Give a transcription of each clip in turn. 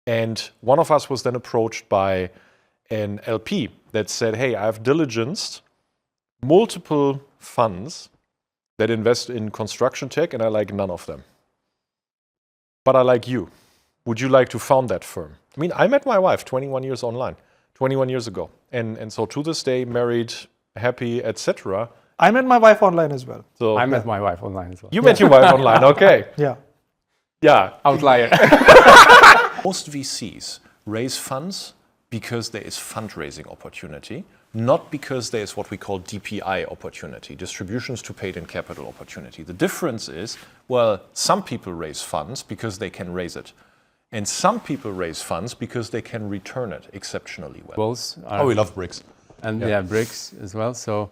And one of us was then approached by an LP that said, hey, I've diligenced multiple funds that invest in construction tech, and I like none of them. But I like you. Would you like to found that firm? I mean, I met my wife 21 years online, 21 years ago. And so to this day, married, happy, etc. I met my wife online as well. So I met my wife online as well. you met your wife online, okay. Yeah. Outlier. Most VCs raise funds because there is fundraising opportunity, not because there is what we call DPI opportunity, distributions to paid-in capital opportunity. The difference is, well, some people raise funds because they can raise it. And some people raise funds because they can return it exceptionally well. Both are, we love bricks. and yeah, bricks as well. So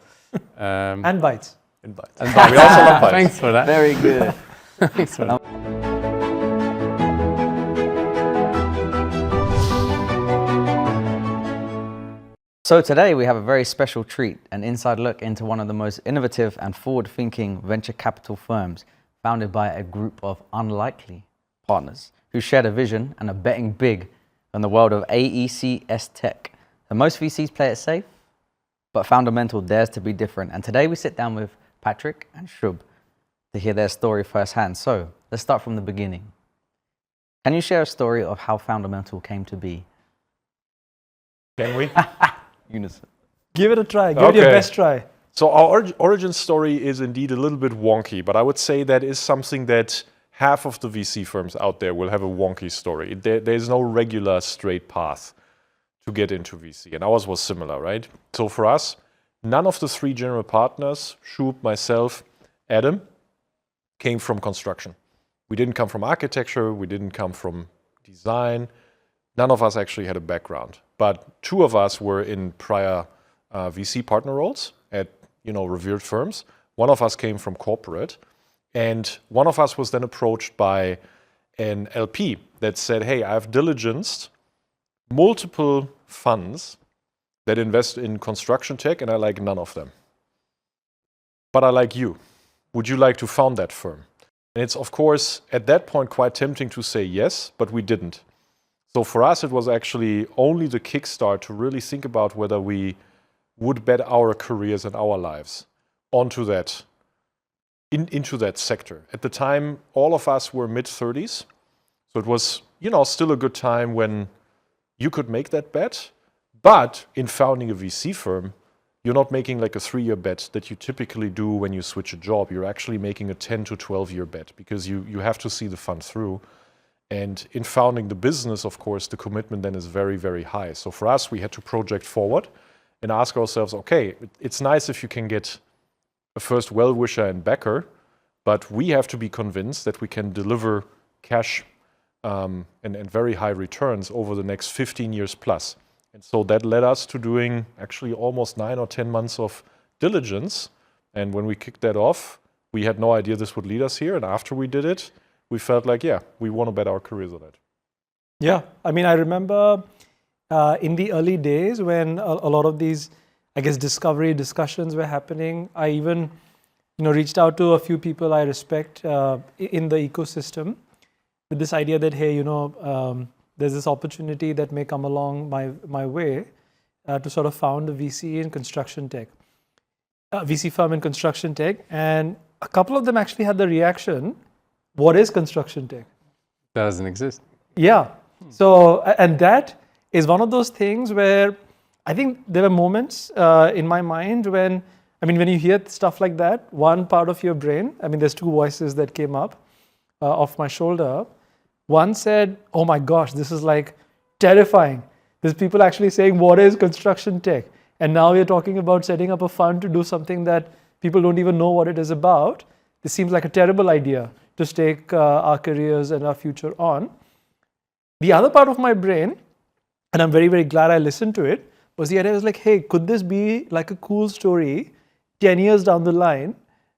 And bites. And bites. and We also love bites. Thanks for that. Very good. Thanks for that. So today we have a very special treat, an inside look into one of the most innovative and forward-thinking venture capital firms founded by a group of unlikely partners who shared a vision and are betting big on the world of AECS tech. And most VCs play it safe, but Foundamental dares to be different. And today we sit down with Patrick and Shub to hear their story firsthand. So let's start from the beginning. Can you share a story of how Foundamental came to be? Can we? Unison. Give it a try. Give it your Okay. best try. So our origin story is indeed a little bit wonky, but I would say that is something that half of the VC firms out there will have a wonky story. There's no regular straight path to get into VC, and ours was similar, right? So for us, none of the three general partners, Shub, myself, Adam, came from construction. We didn't come from architecture, we didn't come from design. None of us actually had a background, but two of us were in prior VC partner roles at revered firms. One of us came from corporate, and one of us was then approached by an LP that said, hey, I've diligenced multiple funds that invest in construction tech, and I like none of them. But I like you. Would you like to found that firm? And it's, of course, at that point quite tempting to say yes, but we didn't. So for us, it was actually only the kickstart to really think about whether we would bet our careers and our lives onto that, into that sector. At the time, all of us were mid-30s. So it was, still a good time when you could make that bet. But in founding a VC firm, you're not making like a 3-year bet that you typically do when you switch a job. You're actually making a 10 to 12-year bet because you have to see the fund through. And in founding the business, of course, the commitment then is very, very high. So for us, we had to project forward and ask ourselves, okay, it's nice if you can get a first well-wisher and backer, but we have to be convinced that we can deliver cash and very high returns over the next 15 years plus. And so that led us to doing actually almost 9 or 10 months of diligence. And when we kicked that off, we had no idea this would lead us here. And after we did it, we felt like, yeah, we want to bet our careers on it. Yeah, I mean, I remember in the early days when a lot of these, I guess, discovery discussions were happening, I even, reached out to a few people I respect in the ecosystem with this idea that, hey, there's this opportunity that may come along my way to sort of found a VC in construction tech, VC firm in construction tech. And a couple of them actually had the reaction, what is construction tech? That doesn't exist. Yeah. So, and that is one of those things where I think there were moments in my mind when you hear stuff like that, one part of your brain, there's two voices that came up off my shoulder. One said, oh my gosh, this is like terrifying. There's people actually saying, what is construction tech? And now we're talking about setting up a fund to do something that people don't even know what it is about. This seems like a terrible idea to stake our careers and our future on. The other part of my brain, and I'm very, very glad I listened to it, was the idea was like, hey, could this be like a cool story 10 years down the line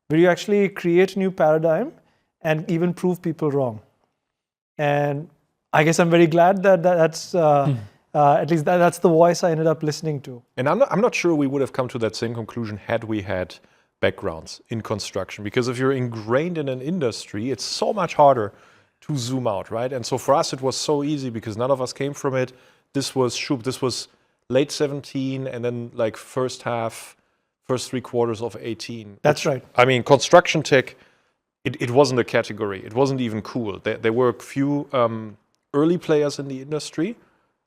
where you actually create a new paradigm and even prove people wrong? And I guess I'm very glad that that's at least that's the voice I ended up listening to. And I'm not sure we would have come to that same conclusion had we had backgrounds in construction, because if you're ingrained in an industry, it's so much harder to zoom out, right? And so for us, it was so easy because none of us came from it. This was late 17 and then like first 3 quarters of 18. That's right. I mean, construction tech, it wasn't a category. It wasn't even cool. There were a few early players in the industry.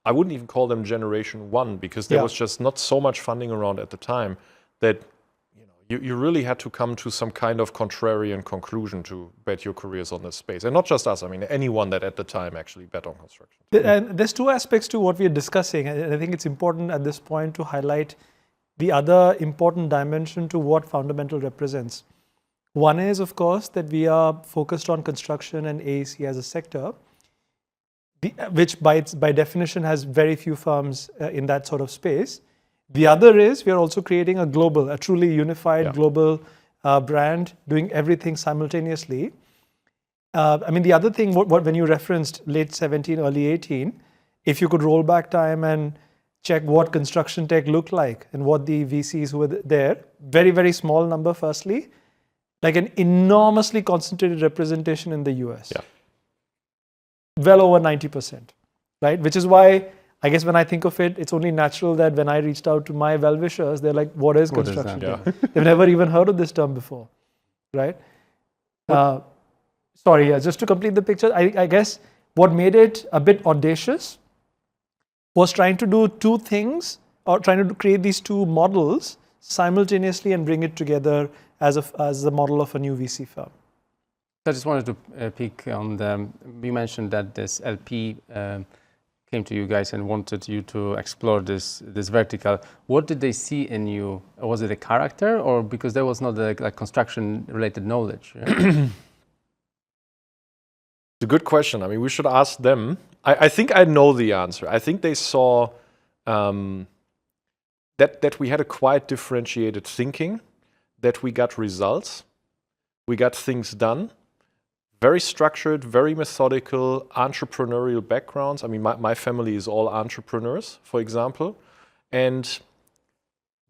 I wouldn't even call them generation one because there was just not so much funding around at the time that you really had to come to some kind of contrarian conclusion to bet your careers on this space. And not just us, I mean, anyone that at the time actually bet on construction. And there's two aspects to what we're discussing. And I think it's important at this point to highlight the other important dimension to what Foundamental represents. One is, of course, that we are focused on construction and AEC as a sector, which by definition has very few firms in that sort of space. The other is we are also creating a truly unified global brand, doing everything simultaneously. I mean, the other thing, when you referenced late 17, early 18, if you could roll back time and check what construction tech looked like and what the VCs who were there, very, very small number, firstly, like an enormously concentrated representation in the US. Yeah. Well over 90%, right? Which is why I guess when I think of it, it's only natural that when I reached out to my well-wishers, they're like, what is construction tech? They've never even heard of this term before, right? Just to complete the picture, I guess what made it a bit audacious was trying to do two things, or trying to create these two models simultaneously and bring it together as the model of a new VC firm. I just wanted to pick on you mentioned that this LP came to you guys and wanted you to explore this vertical. What did they see in you? Was it a character, or because there was not like construction related knowledge? Yeah? It's a good question. I mean, we should ask them. I think I know the answer. I think they saw that we had a quite differentiated thinking, that we got results, we got things done, very structured, very methodical, entrepreneurial backgrounds. I mean, my family is all entrepreneurs, for example. And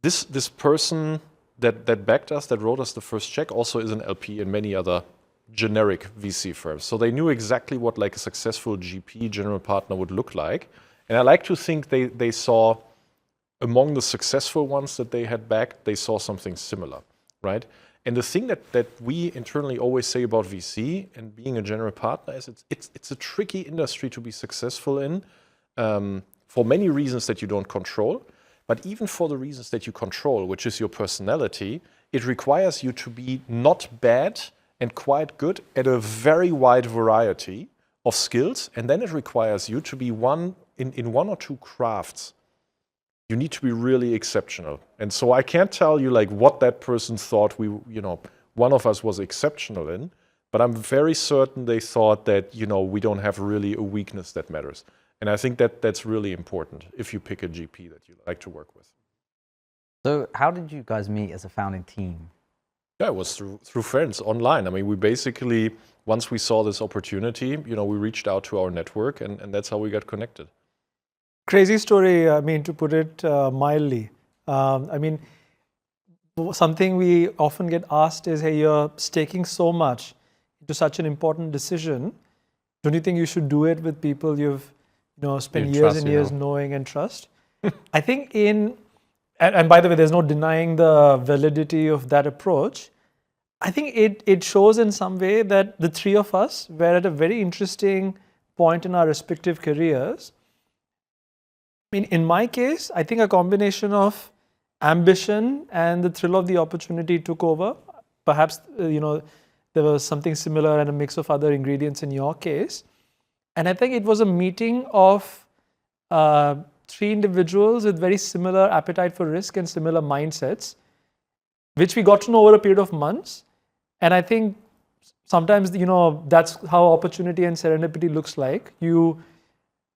this person that backed us, that wrote us the first check, also is an LP in many other generic VC firms. So they knew exactly what like a successful GP, general partner, would look like. And I like to think they saw, among the successful ones that they had backed, they saw something similar, right? And the thing that we internally always say about VC and being a general partner is it's a tricky industry to be successful in for many reasons that you don't control. But even for the reasons that you control, which is your personality, it requires you to be not bad and quite good at a very wide variety of skills. And then it requires you to be in one or two crafts. You need to be really exceptional. And so I can't tell you like what that person thought one of us was exceptional in, but I'm very certain they thought that, we don't have really a weakness that matters. And I think that's really important if you pick a GP that you like to work with. So how did you guys meet as a founding team? Yeah, it was through friends online. I mean, we basically, once we saw this opportunity, we reached out to our network and that's how we got connected. Crazy story, I mean, to put it mildly. I mean, something we often get asked is, hey, you're staking so much into such an important decision. Don't you think you should do it with people you've spent years and years knowing and trust? I think and by the way, there's no denying the validity of that approach. I think it shows in some way that the three of us were at a very interesting point in our respective careers. I mean, in my case, I think a combination of ambition and the thrill of the opportunity took over. Perhaps, there was something similar and a mix of other ingredients in your case. And I think it was a meeting of three individuals with very similar appetite for risk and similar mindsets, which we got to know over a period of months. And I think sometimes, that's how opportunity and serendipity looks like. You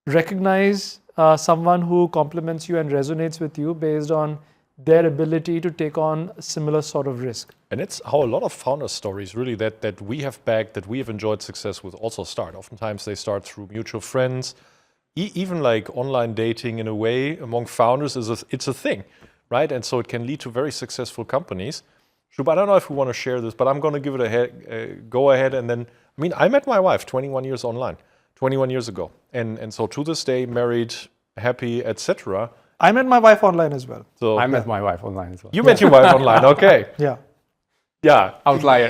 recognize someone who complements you and resonates with you based on their ability to take on a similar sort of risk. And it's how a lot of founder stories really that we have backed, that we have enjoyed success with also start. Oftentimes they start through mutual friends, even like online dating in a way among founders it's a thing, right? And so it can lead to very successful companies. Shub, I don't know if we want to share this, but I'm going to give it a go ahead. And then, I mean, I met my wife 21 years online, 21 years ago. And so to this day, married, happy, etc. I met my wife online as well. So I met my wife online as well. you met your wife online, okay. Yeah. Yeah, Outlier.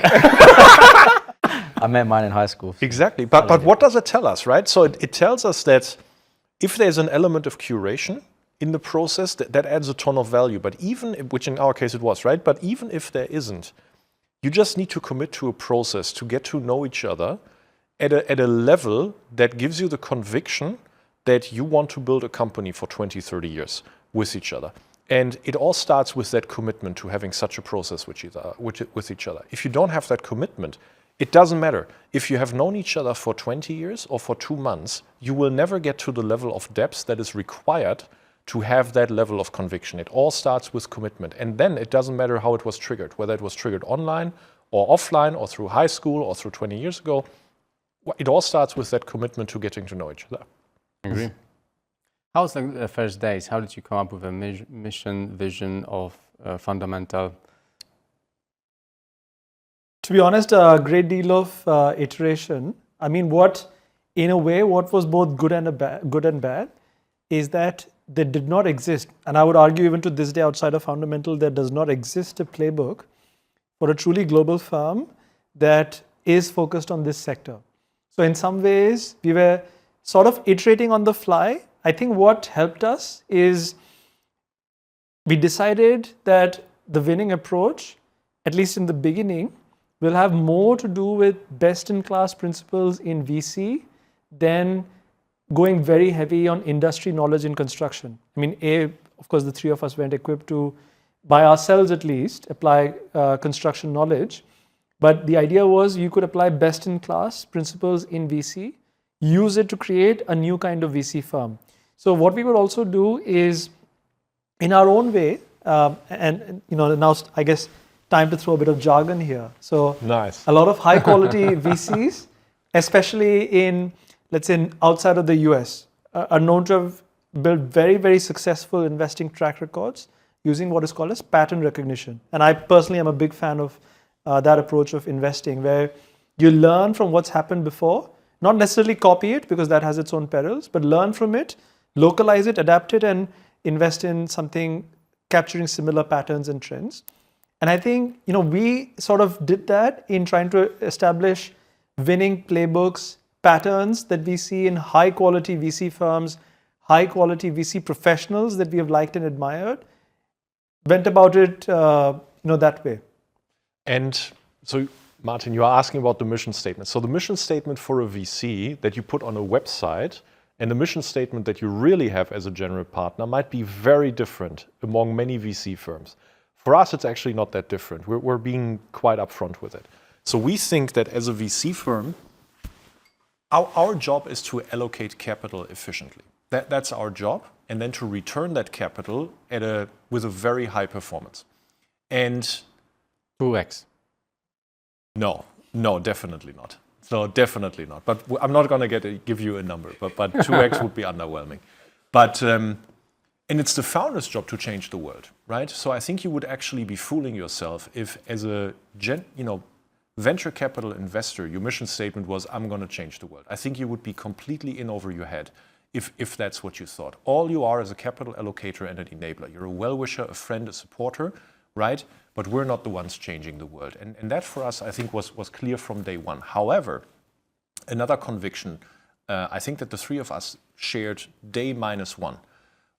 I met mine in high school. exactly. But what does it tell us, right? So it tells us that if there's an element of curation in the process, that adds a ton of value. But even, which in our case it was, right? But even if there isn't, you just need to commit to a process to get to know each other at a level that gives you the conviction that you want to build a company for 20, 30 years with each other. And it all starts with that commitment to having such a process with each other. If you don't have that commitment, it doesn't matter. If you have known each other for 20 years or for 2 months, you will never get to the level of depth that is required to have that level of conviction. It all starts with commitment. And then it doesn't matter how it was triggered, whether it was triggered online or offline or through high school or through 20 years ago. It all starts with that commitment to getting to know each other. I agree. How was the first days? How did you come up with a mission, vision of Fundamental? To be honest, a great deal of iteration. I mean, in a way, what was both good and bad is that there did not exist, and I would argue even to this day outside of Fundamental, there does not exist a playbook for a truly global firm that is focused on this sector. So in some ways, we were sort of iterating on the fly. I think what helped us is we decided that the winning approach, at least in the beginning, will have more to do with best-in-class principles in VC than going very heavy on industry knowledge in construction. I mean, of course, the three of us weren't equipped to, by ourselves at least, apply construction knowledge. But the idea was you could apply best-in-class principles in VC, use it to create a new kind of VC firm. So what we would also do is, in our own way, and now I guess time to throw a bit of jargon here. So Nice. a lot of high-quality VCs, especially in, let's say, outside of the US, are known to have built very, very successful investing track records using what is called as pattern recognition. And I personally am a big fan of that approach of investing, where you learn from what's happened before, not necessarily copy it because that has its own perils, but learn from it, localize it, adapt it, and invest in something capturing similar patterns and trends. And I think, we sort of did that in trying to establish winning playbooks, patterns that we see in high quality VC firms, high quality VC professionals that we have liked and admired, went about it, that way. And so, Martin, you are asking about the mission statement. So the mission statement for a VC that you put on a website and the mission statement that you really have as a general partner might be very different among many VC firms. For us, it's actually not that different. We're being quite upfront with it. So we think that as a VC firm, our job is to allocate capital efficiently. That's our job, and then to return that capital with a very high performance. And 2x. no, definitely not. So definitely not. But I'm not going to give you a number. But 2x would be underwhelming. But and it's the founder's job to change the world, right? So I think you would actually be fooling yourself if, as a venture capital investor, your mission statement was, "I'm going to change the world." I think you would be completely in over your head if that's what you thought. All you are is a capital allocator and an enabler. You're a well-wisher, a friend, a supporter, right? But we're not the ones changing the world. And that for us, I think, was clear from day one. However, another conviction, I think that the three of us shared day -1,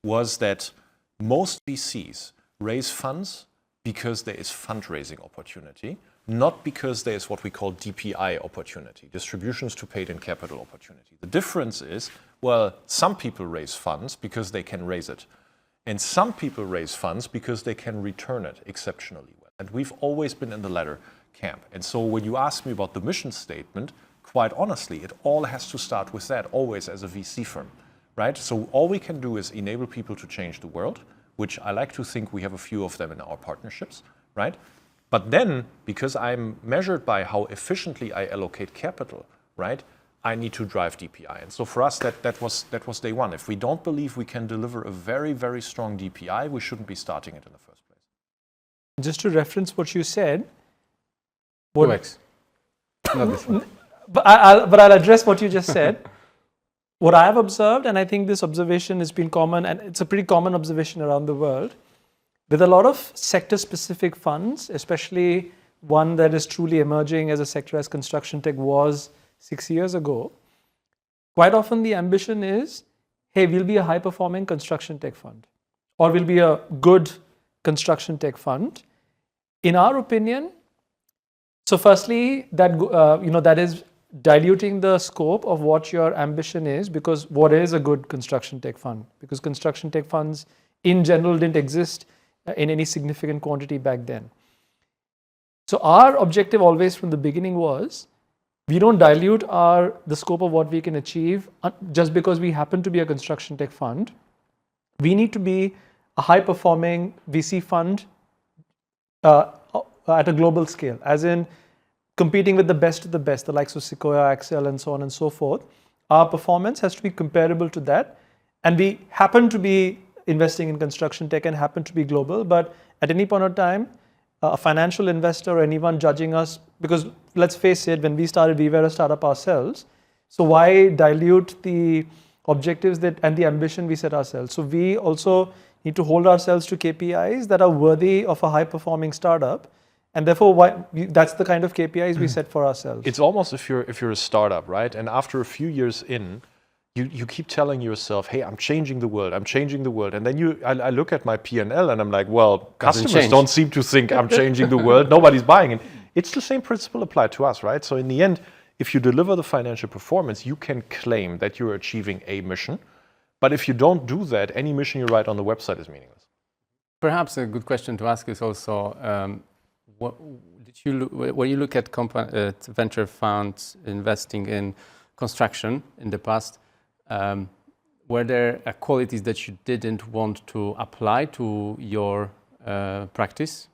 was that most VCs raise funds because there is fundraising opportunity, not because there is what we call DPI opportunity, distributions to paid-in capital opportunity. The difference is, well, some people raise funds because they can raise it. And some people raise funds because they can return it exceptionally well. And we've always been in the latter camp. And so when you ask me about the mission statement, quite honestly, it all has to start with that, always as a VC firm, right? So all we can do is enable people to change the world, which I like to think we have a few of them in our partnerships, right? But then, because I'm measured by how efficiently I allocate capital, right, I need to drive DPI. And so for us, that was day one. If we don't believe we can deliver a very, very strong DPI, we shouldn't be starting it in the first place. just to reference what you said, 2x. Not this one. but I'll address what you just said. What I have observed, and I think this observation has been common, and it's a pretty common observation around the world, with a lot of sector-specific funds, especially one that is truly emerging as a sector as construction tech was 6 years ago, quite often the ambition is, hey, we'll be a high-performing construction tech fund, or we'll be a good construction tech fund. In our opinion, so firstly, that is diluting the scope of what your ambition is, because what is a good construction tech fund? Because construction tech funds in general didn't exist in any significant quantity back then. So our objective always from the beginning was, we don't dilute the scope of what we can achieve just because we happen to be a construction tech fund. We need to be a high-performing VC fund at a global scale, as in competing with the best of the best, the likes of Sequoia, Accel, and so on and so forth. Our performance has to be comparable to that. And we happen to be investing in construction tech and happen to be global. But at any point of time, a financial investor or anyone judging us, because let's face it, when we started, we were a startup ourselves. So why dilute the objectives and the ambition we set ourselves? So we also need to hold ourselves to KPIs that are worthy of a high-performing startup. And therefore, that's the kind of KPIs we set for ourselves. It's almost if you're a startup, right? And after a few years in, you keep telling yourself, hey, I'm changing the world, I'm changing the world. And then I look at my P&L and I'm like, well, customers don't seem to think I'm changing the world. Nobody's buying it. It's the same principle applied to us, right? So in the end, if you deliver the financial performance, you can claim that you're achieving a mission. But if you don't do that, any mission you write on the website is meaningless. Perhaps a good question to ask is also, when you look at venture funds investing in construction in the past, were there qualities that you didn't want to apply to your practice?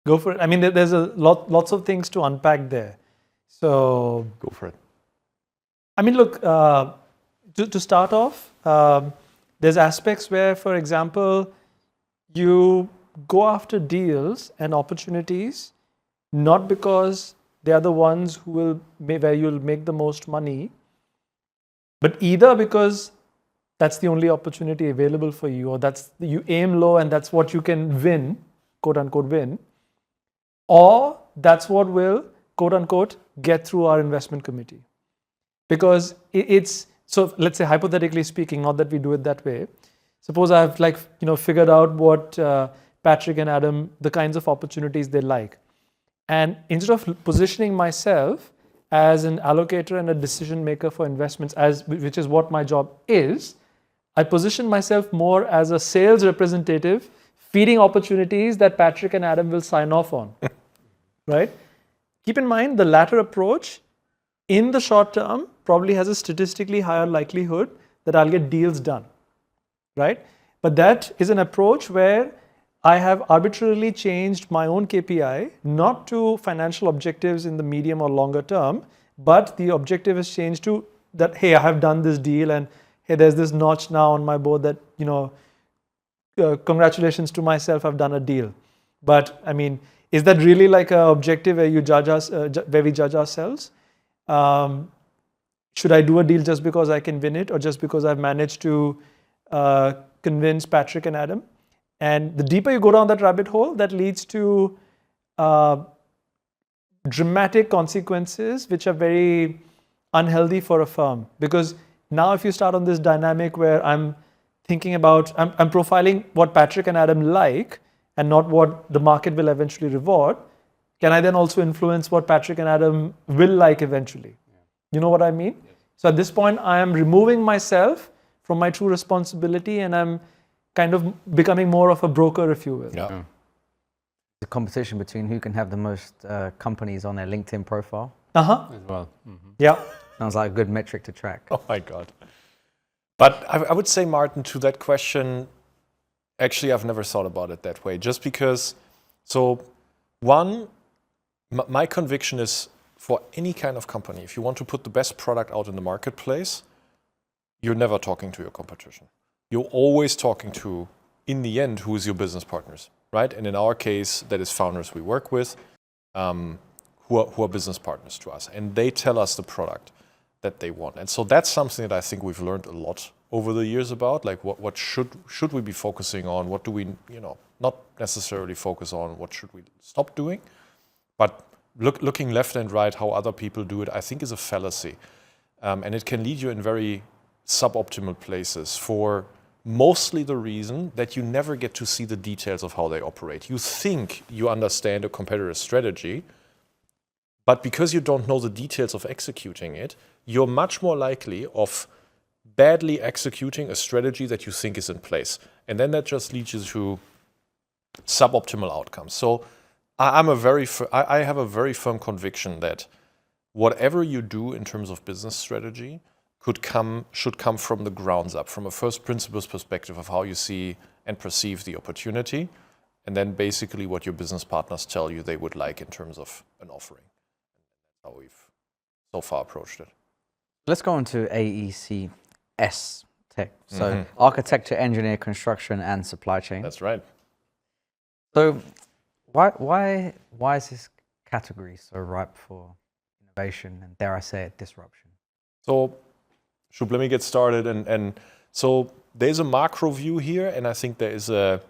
Go for it. I mean, there's lots of things to unpack there. So go for it. I mean, look, to start off, there's aspects where, for example, you go after deals and opportunities not because they are the ones where you'll make the most money, but either because that's the only opportunity available for you, or you aim low and that's what you can win, quote unquote win, or that's what will, quote unquote, get through our investment committee. Because so let's say hypothetically speaking, not that we do it that way, suppose I've figured out what Patrick and Adam, the kinds of opportunities they like. And instead of positioning myself as an allocator and a decision maker for investments, which is what my job is, I position myself more as a sales representative feeding opportunities that Patrick and Adam will sign off on, right? Keep in mind, the latter approach in the short term probably has a statistically higher likelihood that I'll get deals done, right? But that is an approach where I have arbitrarily changed my own KPI, not to financial objectives in the medium or longer term, but the objective has changed to that, hey, I have done this deal, and hey, there's this notch now on my board that, congratulations to myself, I've done a deal. But I mean, is that really like an objective where you judge us, where we judge ourselves? Should I do a deal just because I can win it, or just because I've managed to convince Patrick and Adam? And the deeper you go down that rabbit hole, that leads to dramatic consequences, which are very unhealthy for a firm. Because now if you start on this dynamic where I'm thinking about, I'm profiling what Patrick and Adam like and not what the market will eventually reward, can I then also influence what Patrick and Adam will like eventually? You know what I mean? Yes. So at this point, I am removing myself from my true responsibility, and I'm kind of becoming more of a broker, if you will. Yeah. The competition between who can have the most companies on their LinkedIn profile. As well. Mm-hmm. Yeah. Sounds like a good metric to track. Oh my God. But I would say, Martin, to that question, actually, I've never thought about it that way. Just because, my conviction is for any kind of company, if you want to put the best product out in the marketplace, you're never talking to your competition. You're always talking to in the end, who is your business partners, right? And in our case, that is founders we work with, who are business partners to us, and they tell us the product that they want. And so that's something that I think we've learned a lot over the years about, like what should we be focusing on? What do we, not necessarily focus on? What should we stop doing? But looking left and right, how other people do it, I think is a fallacy. And it can lead you in very suboptimal places for mostly the reason that you never get to see the details of how they operate. You think you understand a competitor's strategy, but because you don't know the details of executing it, you're much more likely of badly executing a strategy that you think is in place. And then that just leads you to suboptimal outcomes. So I have a very firm conviction that whatever you do in terms of business strategy should come from the grounds up, from a first principles perspective of how you see and perceive the opportunity, and then basically what your business partners tell you they would like in terms of an offering. That's how we've so far approached it. Let's go on to AECS tech. So architecture, engineer, construction, and supply chain. That's right. So why is this category so ripe for innovation and, dare I say it, disruption? So Shub, let me get started. And so there's a macro view here, and I think there is a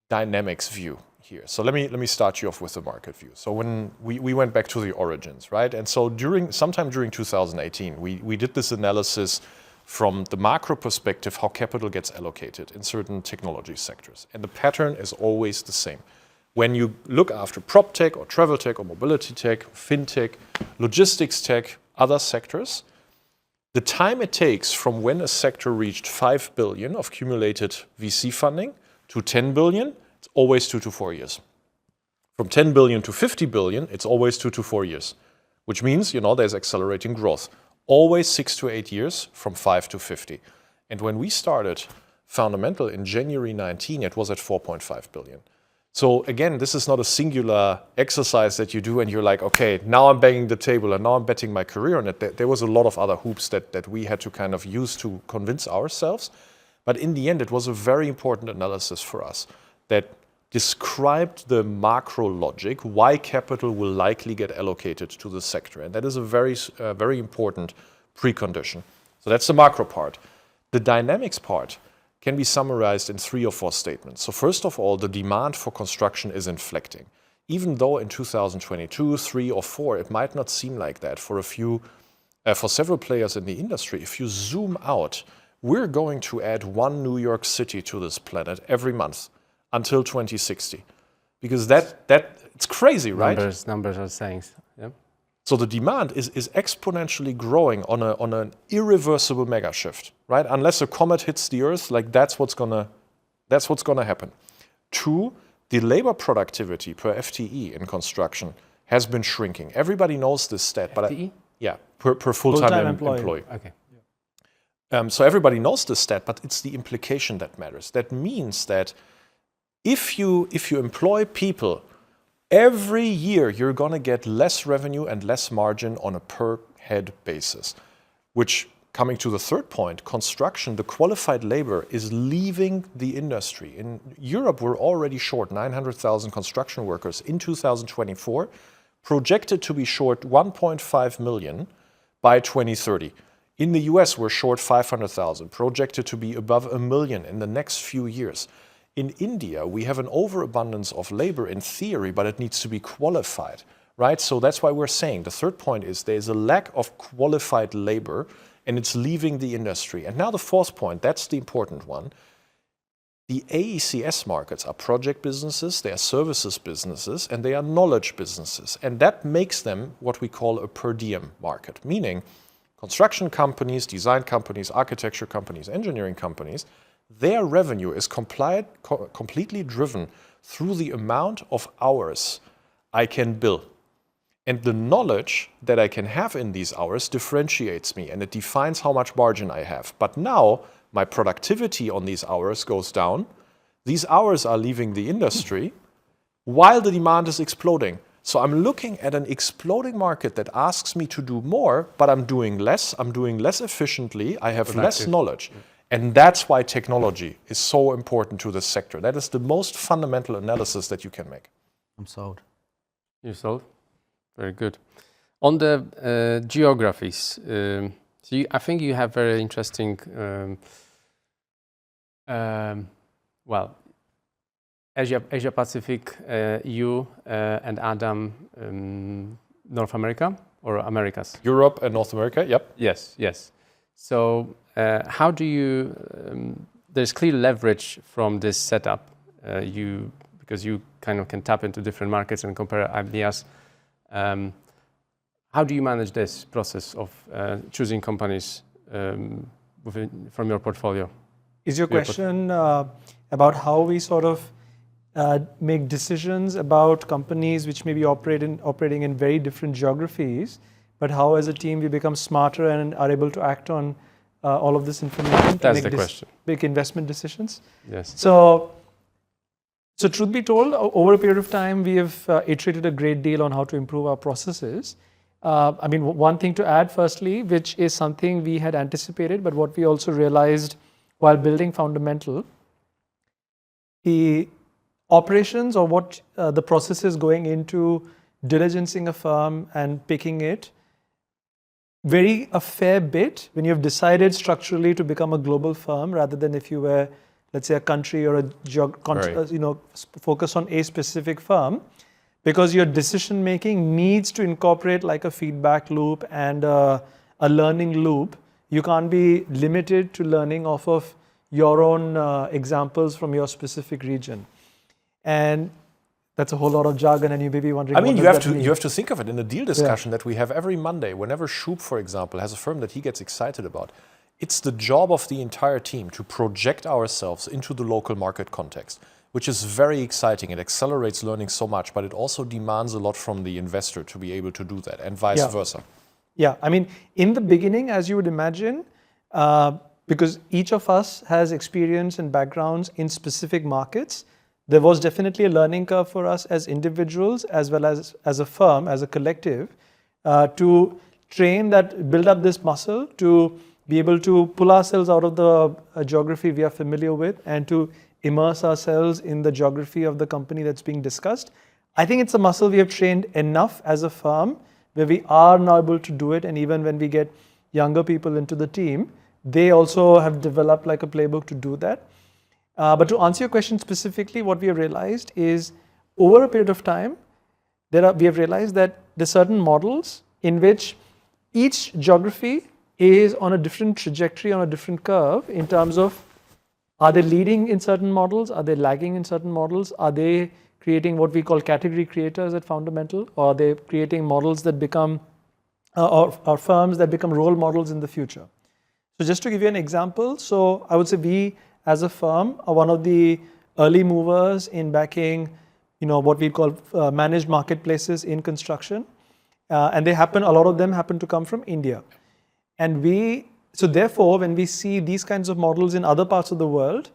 dynamics view here. So let me start you off with the market view. So when we went back to the origins, right? And so sometime during 2018, we did this analysis from the macro perspective, how capital gets allocated in certain technology sectors. And the pattern is always the same. When you look after prop tech or travel tech or mobility tech, fintech, logistics tech, other sectors, the time it takes from when a sector reached 5 billion of cumulated VC funding to 10 billion, it's always 2 to 4 years. From 10 billion to 50 billion, it's always 2 to 4 years, which means, there's accelerating growth. Always 6 to 8 years from 5 to 50. And when we started Foundamental in January 19, it was at 4.5 billion. So again, this is not a singular exercise that you do and you're like, okay, now I'm banging the table and now I'm betting my career on it. There was a lot of other hoops that we had to kind of use to convince ourselves. But in the end, it was a very important analysis for us that described the macro logic, why capital will likely get allocated to the sector. And that is a very important precondition. So that's the macro part. The dynamics part can be summarized in 3 or 4 statements. So first of all, the demand for construction is inflecting. Even though in 2022, 3 or 4, it might not seem like that for several players in the industry. If you zoom out, we're going to add 1 New York City to this planet every month until 2060. Because it's crazy, right? Numbers are saying, yeah. So the demand is exponentially growing on an irreversible mega shift, right? Unless a comet hits the Earth, like that's what's gonna happen. 2, the labor productivity per FTE in construction has been shrinking. Everybody knows this stat, FTE? Per full-time employee. Okay. So everybody knows this stat, but it's the implication that matters. That means that if you employ people, every year you're going to get less revenue and less margin on a per head basis. Which, coming to the third point, construction, the qualified labor is leaving the industry. In Europe, we're already short 900,000 construction workers in 2024, projected to be short 1.5 million by 2030. In the US, we're short 500,000, projected to be above 1 million in the next few years. In India, we have an overabundance of labor in theory, but it needs to be qualified, right? So that's why we're saying the third point is there's a lack of qualified labor and it's leaving the industry. And now the fourth point, that's the important one. The AECS markets are project businesses, they are services businesses, and they are knowledge businesses. And that makes them what we call a per diem market, meaning construction companies, design companies, architecture companies, engineering companies, their revenue is completely driven through the amount of hours I can bill. And the knowledge that I can have in these hours differentiates me and it defines how much margin I have. But now my productivity on these hours goes down. These hours are leaving the industry while the demand is exploding. So I'm looking at an exploding market that asks me to do more, but I'm doing less efficiently, I have less knowledge. And that's why technology is so important to this sector. That is the most fundamental analysis that you can make. I'm sold. You sold? Very good. On the geographies, I think you have very interesting, Asia Pacific, you and Adam, North America or Americas? Europe and North America, yep. Yes, yes. So how do you, there's clear leverage from this setup, because you kind of can tap into different markets and compare ideas. How do you manage this process of choosing companies from your portfolio? Is your question about how we sort of make decisions about companies which may be operating in very different geographies, but how as a team we become smarter and are able to act on all of this information That's to the question. make investment decisions? Yes. So truth be told, over a period of time, we have iterated a great deal on how to improve our processes. I mean, one thing to add firstly, which is something we had anticipated, but what we also realized while building Foundamental, the operations or what the processes going into diligencing a firm and picking it vary a fair bit when you've decided structurally to become a global firm rather than if you were, let's say, a country or a focus on a specific firm, because your decision making needs to incorporate like a feedback loop and a learning loop. You can't be limited to learning off of your own examples from your specific region. And that's a whole lot of jargon, and you may be wondering. I mean, you have to think of it in a deal discussion that we have every Monday. Whenever Shub, for example, has a firm that he gets excited about, it's the job of the entire team to project ourselves into the local market context, which is very exciting. It accelerates learning so much, but it also demands a lot from the investor to be able to do that, and vice versa. Yeah, I mean, in the beginning, as you would imagine, because each of us has experience and backgrounds in specific markets, there was definitely a learning curve for us as individuals as well as a firm, as a collective, to train that, build up this muscle to be able to pull ourselves out of the geography we are familiar with and to immerse ourselves in the geography of the company that's being discussed. I think it's a muscle we have trained enough as a firm where we are now able to do it, and even when we get younger people into the team, they also have developed like a playbook to do that. But to answer your question specifically, what we have realized is over a period of time, we have realized that there are certain models in which each geography is on a different trajectory, on a different curve in terms of, are they leading in certain models? Are they lagging in certain models? Are they creating what we call category creators at Foundamental? Or are they creating models that become, or firms that become role models in the future? So just to give you an example, so I would say we as a firm are one of the early movers in backing, what we call managed marketplaces in construction. And a lot of them happen to come from India. And so therefore, when we see these kinds of models in other parts of the world,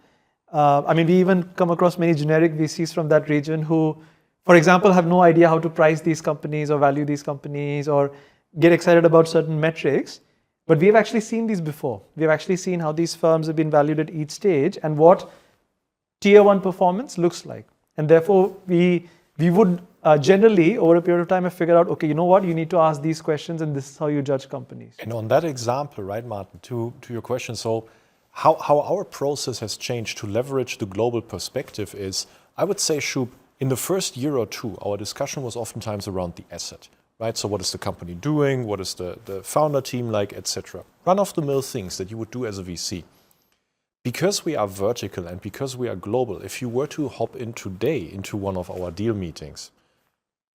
I mean, we even come across many generic VCs from that region who, for example, have no idea how to price these companies or value these companies or get excited about certain metrics. But we have actually seen these before. We have actually seen how these firms have been valued at each stage and what tier one performance looks like. And therefore, we would generally, over a period of time, have figured out, okay, you know what, you need to ask these questions and this is how you judge companies. And on that example, right, Martin, to your question, so how our process has changed to leverage the global perspective is, I would say, Shub, in the first year or two, our discussion was oftentimes around the asset. Right? So what is the company doing? What is the founder team like, etc. Run-of-the-mill things that you would do as a VC. Because we are vertical and because we are global, if you were to hop in today into one of our deal meetings,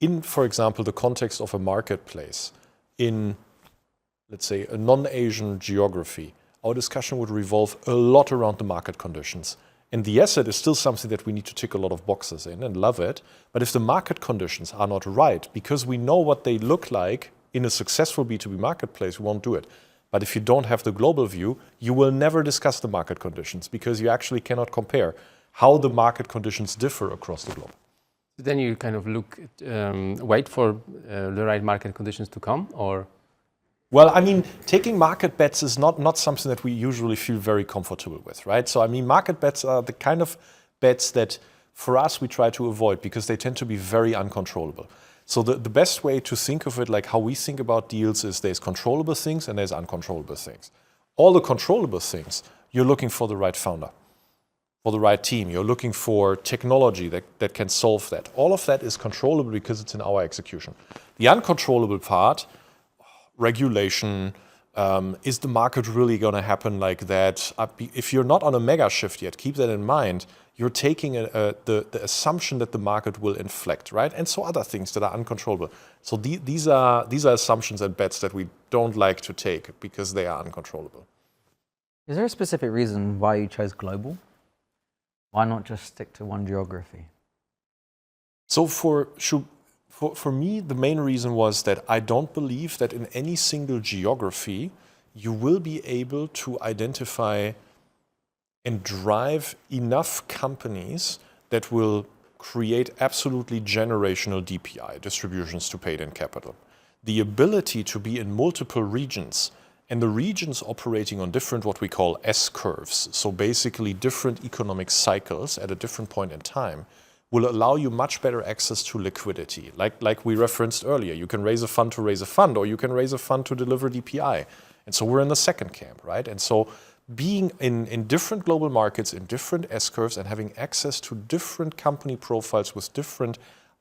in, for example, the context of a marketplace, in, let's say, a non-Asian geography, our discussion would revolve a lot around the market conditions. And the asset is still something that we need to tick a lot of boxes in and love it. But if the market conditions are not right, because we know what they look like in a successful B2B marketplace, we won't do it. But if you don't have the global view, you will never discuss the market conditions because you actually cannot compare how the market conditions differ across the globe. Then you kind of wait for the right market conditions to come, or? Well, I mean, taking market bets is not something that we usually feel very comfortable with, right? So, I mean, market bets are the kind of bets that for us we try to avoid because they tend to be very uncontrollable. So the best way to think of it, like how we think about deals, is there's controllable things and there's uncontrollable things. All the controllable things, you're looking for the right founder, for the right team. You're looking for technology that can solve that. All of that is controllable because it's in our execution. The uncontrollable part, regulation, is the market really going to happen like that? If you're not on a mega shift yet, keep that in mind. You're taking the assumption that the market will inflect, right? And so other things that are uncontrollable. So these are assumptions and bets that we don't like to take because they are uncontrollable. Is there a specific reason why you chose global? Why not just stick to one geography? So for me, the main reason was that I don't believe that in any single geography you will be able to identify and drive enough companies that will create absolutely generational DPI, distributions to paid-in capital. The ability to be in multiple regions and the regions operating on different what we call S-curves, so basically different economic cycles at a different point in time, will allow you much better access to liquidity. Like we referenced earlier, you can raise a fund to raise a fund, or you can raise a fund to deliver DPI. And so we're in the second camp, right? And so being in different global markets, in different S-curves, and having access to different company profiles with different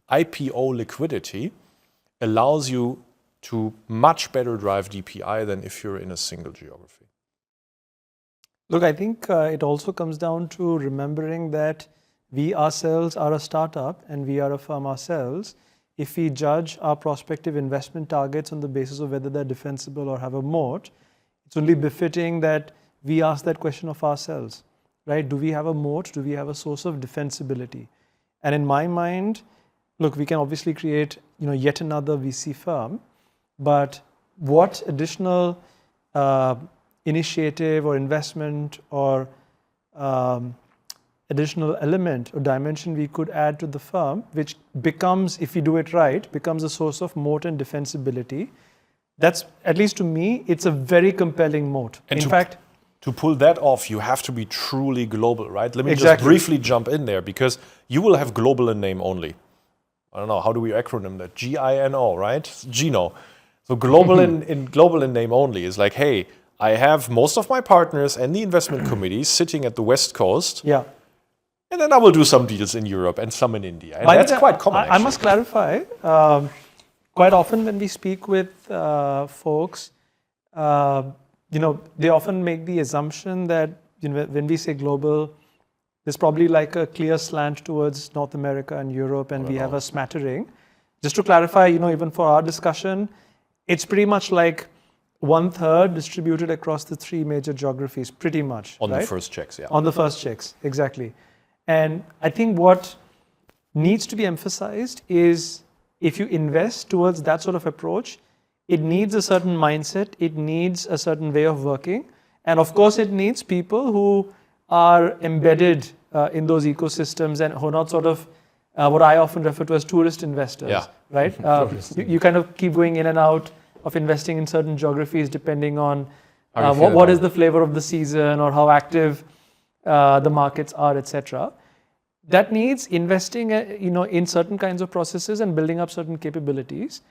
IPO liquidity allows you to much better drive DPI than if you're in a single geography. Look, I think it also comes down to remembering that we ourselves are a startup and we are a firm ourselves. If we judge our prospective investment targets on the basis of whether they're defensible or have a moat, it's only befitting that we ask that question of ourselves, right? Do we have a moat? Do we have a source of defensibility? And in my mind, look, we can obviously create, yet another VC firm, but what additional initiative or investment or additional element or dimension we could add to the firm, which becomes, if we do it right, becomes a source of moat and defensibility. That's, at least to me, it's a very compelling moat. And in fact, to pull that off, you have to be truly global, right? Let me just briefly jump in there, because you will have global in name only. I don't know, how do we acronym that? GINO, right? GINO. So global global in name only is like, hey, I have most of my partners and the investment committees sitting at the West Coast. Yeah. And then I will do some deals in Europe and some in India. And that's quite common, I must clarify, quite often when we speak with folks, they often make the assumption that when we say global, there's probably like a clear slant towards North America and Europe, and we have a smattering. Just to clarify, even for our discussion, it's pretty much like 1/3 distributed across the 3 major geographies, pretty much. On right? the first checks, yeah. On the first checks, exactly. And I think what needs to be emphasized is if you invest towards that sort of approach, it needs a certain mindset, it needs a certain way of working, and of course it needs people who are embedded in those ecosystems and who are not sort of what I often refer to as tourist investors, right? You kind of keep going in and out of investing in certain geographies depending on what is the flavor of the season or how active the markets are, etc. That needs investing, in certain kinds of processes and building up certain capabilities.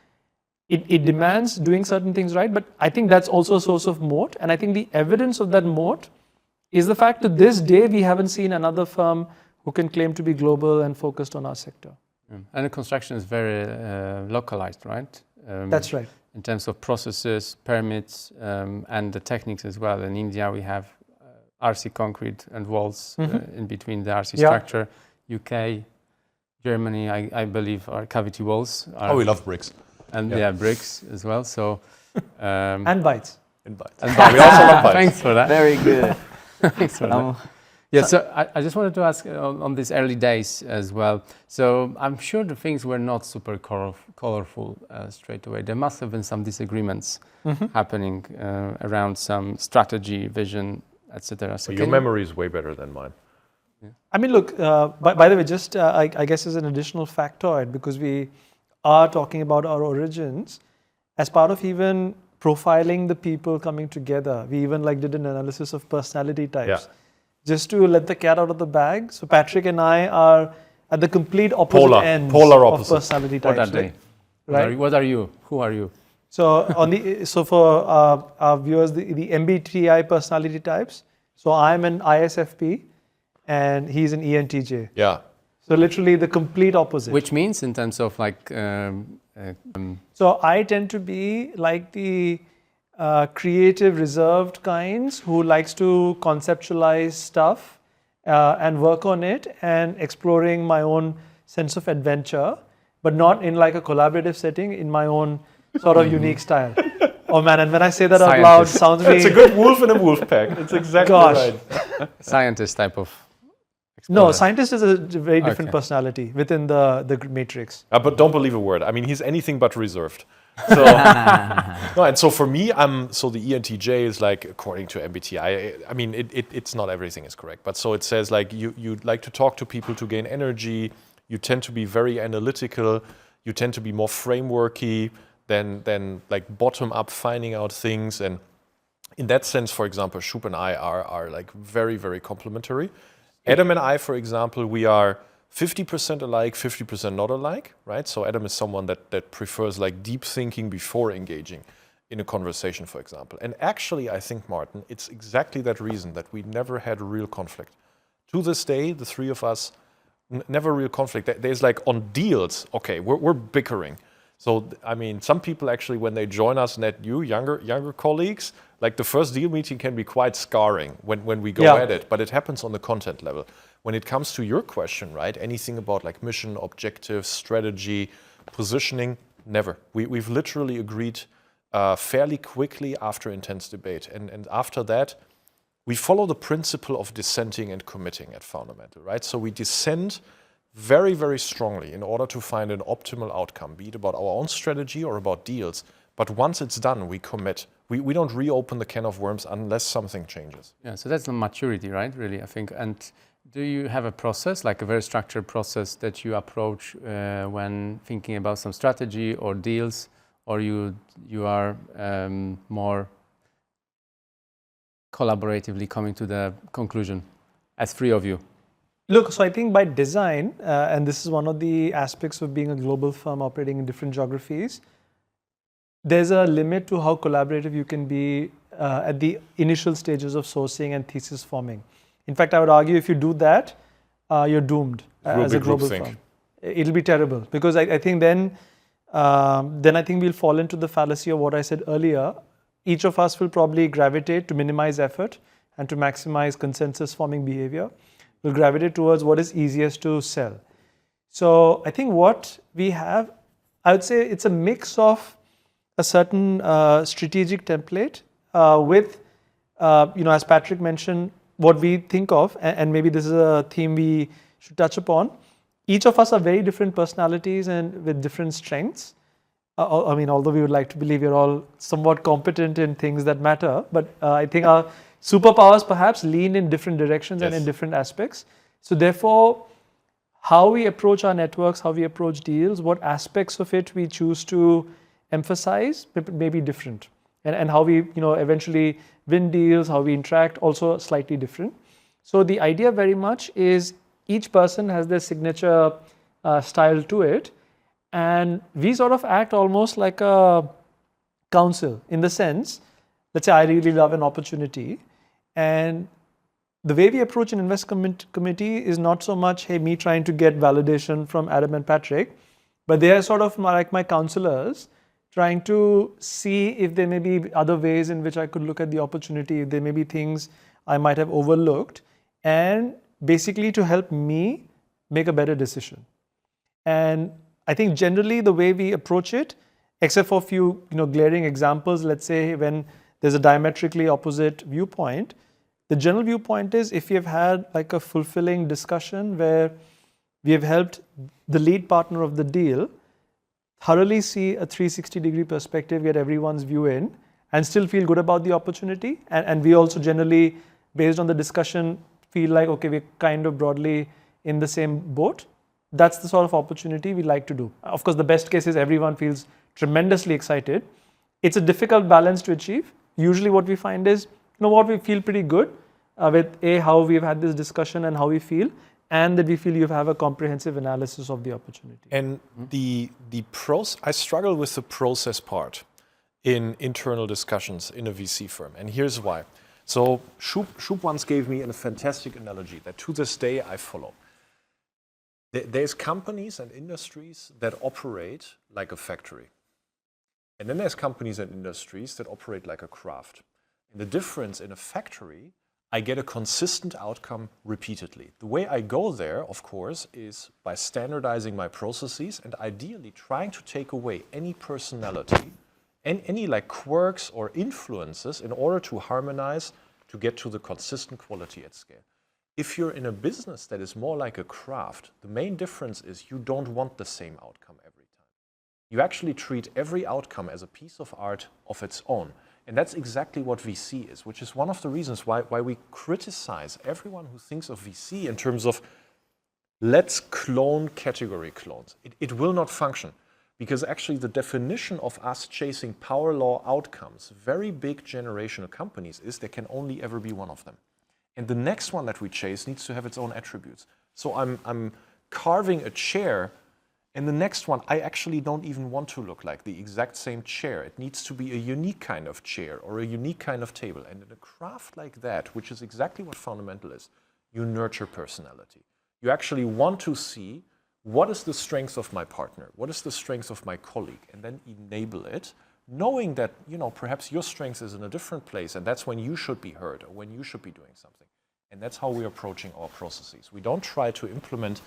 It demands doing certain things right, but I think that's also a source of moat. And I think the evidence of that moat is the fact that this day we haven't seen another firm who can claim to be global and focused on our sector. And the construction is very localized, right? That's right. In terms of processes, permits, and the techniques as well. In India, we have RC concrete and walls in between the RC structure. UK, Germany, I believe, are cavity walls. We love bricks. And bricks as well. So and bites. And bites. We also love bites. Thanks for that. Very good. Thanks for that. Yeah, so I just wanted to ask on these early days as well. So I'm sure the things were not super colorful straight away. There must have been some disagreements happening around some strategy, vision, etc. So your memory is way better than mine. Yeah. I mean, look, by the way, just I guess as an additional factoid, because we are talking about our origins, as part of even profiling the people coming together. We even like did an analysis of personality types. Yeah. Just to let the cat out of the bag. So Patrick and I are at the complete opposite ends polar of opposite. personality What types. are they? Right? What are you? Who are you? So for our viewers, the MBTI personality types. So I'm an ISFP, and he's an ENTJ. Yeah. So literally the complete opposite. Which means in terms of like. So I tend to be like the creative, reserved kinds who likes to conceptualize stuff and work on it and exploring my own sense of adventure, but not in like a collaborative setting, in my own sort of unique style. Oh man, and when I say that out loud, Scientist. sounds It's a good wolf in a wolf pack. It's exactly Gosh. right. Scientist type of. No, explorer. scientist is a very different Okay. personality within the matrix. But don't believe a word. I mean, he's anything but reserved. So, no, and so for me, so the ENTJ is like, according to MBTI, I mean, it's not everything is correct, but so it says like you like to talk to people to gain energy, you tend to be very analytical, you tend to be more frameworky than like bottom up finding out things. And in that sense, for example, Shub and I are like very, very complementary. Adam and I, for example, we are 50% alike, 50% not alike, right? So Adam is someone that prefers like deep thinking before engaging in a conversation, for example. And actually, I think, Martin, it's exactly that reason that we never had a real conflict. To this day, the three of us, never real conflict. There's like on deals, okay, we're bickering. So, I mean, some people actually, when they join us, younger colleagues, like the first deal meeting can be quite scarring when we go at it, but it happens on the content level. When it comes to your question, right, anything about like mission, objectives, strategy, positioning, never. We've literally agreed fairly quickly after intense debate. And after that, we follow the principle of dissenting and committing at Foundamental, right? So we dissent very, very strongly in order to find an optimal outcome, be it about our own strategy or about deals. But once it's done, we commit. We don't reopen the can of worms unless something changes. Yeah, so that's the maturity, right? Really, I think. And do you have a process, like a very structured process that you approach when thinking about some strategy or deals, or you are more collaboratively coming to the conclusion as three of you? Look, so I think by design, and this is one of the aspects of being a global firm operating in different geographies, there's a limit to how collaborative you can be at the initial stages of sourcing and thesis forming. In fact, I would argue if you do that, you're doomed as a global firm. It'll be terrible because I think then I think we'll fall into the fallacy of what I said earlier. Each of us will probably gravitate to minimize effort and to maximize consensus forming behavior. We'll gravitate towards what is easiest to sell. So I think what we have, I would say it's a mix of a certain strategic template with, as Patrick mentioned, what we think of, and maybe this is a theme we should touch upon. Each of us are very different personalities and with different strengths. I mean, although we would like to believe you're all somewhat competent in things that matter, but I think our superpowers perhaps lean in different directions and in different aspects. So therefore, how we approach our networks, how we approach deals, what aspects of it we choose to emphasize may be different. And how we eventually win deals, how we interact, also slightly different. So the idea very much is each person has their signature style to it. And we sort of act almost like a council in the sense, let's say I really love an opportunity. And the way we approach an investment committee is not so much, hey, me trying to get validation from Adam and Patrick, but they are sort of like my counselors trying to see if there may be other ways in which I could look at the opportunity, if there may be things I might have overlooked, and basically to help me make a better decision. And I think generally the way we approach it, except for a few glaring examples, let's say when there's a diametrically opposite viewpoint, the general viewpoint is if we have had like a fulfilling discussion where we have helped the lead partner of the deal thoroughly see a 360-degree perspective, get everyone's view in, and still feel good about the opportunity. And we also generally, based on the discussion, feel like, okay, we're kind of broadly in the same boat. That's the sort of opportunity we like to do. Of course, the best case is everyone feels tremendously excited. it's a difficult balance to achieve. Usually what we find is, we feel pretty good with how we've had this discussion and how we feel, and that we feel you have a comprehensive analysis of the opportunity. And the process, I struggle with the process part in internal discussions in a VC firm, and here's why. So Shub once gave me a fantastic analogy that to this day I follow. There's companies and industries that operate like a factory. And then there's companies and industries that operate like a craft. And the difference in a factory, I get a consistent outcome repeatedly. The way I go there, of course, is by standardizing my processes and ideally trying to take away any personality and any like quirks or influences in order to harmonize to get to the consistent quality at scale. If you're in a business that is more like a craft, the main difference is you don't want the same outcome every time. You actually treat every outcome as a piece of art of its own. And that's exactly what VC is, which is one of the reasons why we criticize everyone who thinks of VC in terms of let's clone category clones. It will not function because actually the definition of us chasing power law outcomes, very big generational companies, is there can only ever be one of them. And the next one that we chase needs to have its own attributes. So I'm carving a chair, and the next one, I actually don't even want to look like the exact same chair. It needs to be a unique kind of chair or a unique kind of table. And in a craft like that, which is exactly what Foundamental is, you nurture personality. You actually want to see what is the strength of my partner, what is the strength of my colleague, and then enable it, knowing that perhaps your strength is in a different place, and that's when you should be heard or when you should be doing something. And that's how we're approaching our processes. We don't try to implement.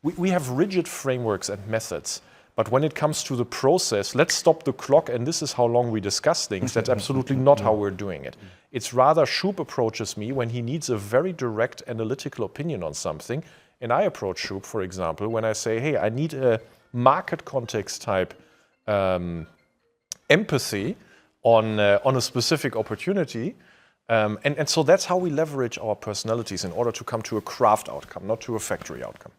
We have rigid frameworks and methods, but when it comes to the process, let's stop the clock and this is how long we discuss things. That's absolutely not how we're doing it. It's rather Shub approaches me when he needs a very direct analytical opinion on something, and I approach Shub, for example, when I say, hey, I need a market context type empathy on a specific opportunity. And so that's how we leverage our personalities in order to come to a craft outcome, not to a factory outcome.